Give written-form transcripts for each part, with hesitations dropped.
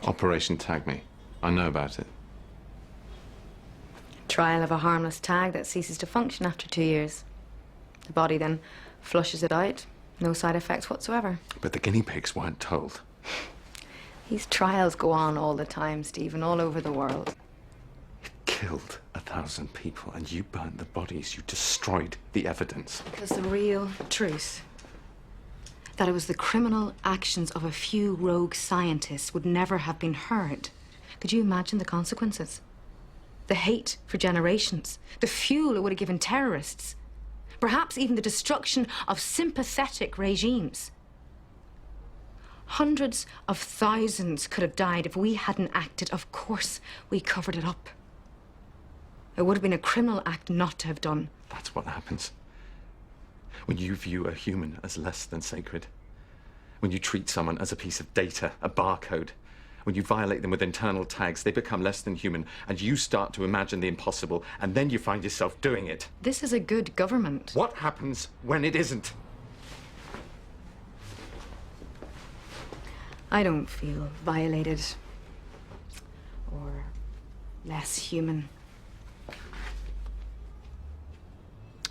Operation Tag Me. I know about it. Trial of a harmless tag that ceases to function after 2 years. The body then flushes it out. No side effects whatsoever. But the guinea pigs weren't told. These trials go on all the time, Stephen, all over the world. You killed 1,000 people and you burned the bodies. You destroyed the evidence. Because the real truth, that it was the criminal actions of a few rogue scientists, would never have been heard. Could you imagine the consequences? The hate for generations, the fuel it would have given terrorists, perhaps even the destruction of sympathetic regimes. Hundreds of thousands could have died if we hadn't acted. Of course, we covered it up. It would have been a criminal act not to have done. That's what happens when you view a human as less than sacred. When you treat someone as a piece of data, a barcode. When you violate them with internal tags, they become less than human, and you start to imagine the impossible, and then you find yourself doing it. This is a good government. What happens when it isn't? I don't feel violated or less human.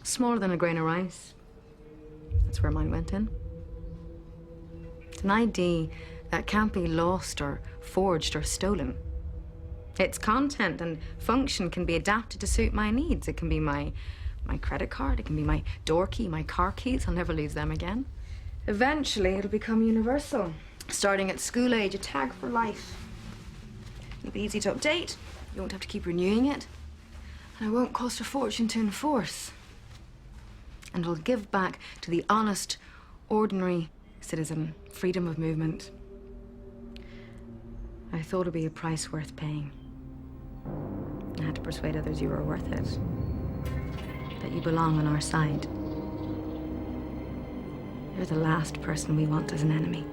Smaller than a grain of rice. That's where mine went in. It's an ID that can't be lost or forged or stolen. Its content and function can be adapted to suit my needs. It can be my credit card, it can be my door key, my car keys. I'll never lose them again. Eventually, it'll become universal. Starting at school age, a tag for life. It'll be easy to update. You won't have to keep renewing it. And it won't cost a fortune to enforce. And it'll give back to the honest, ordinary citizen freedom of movement. I thought it'd be a price worth paying. I had to persuade others you were worth it. That you belong on our side. You're the last person we want as an enemy.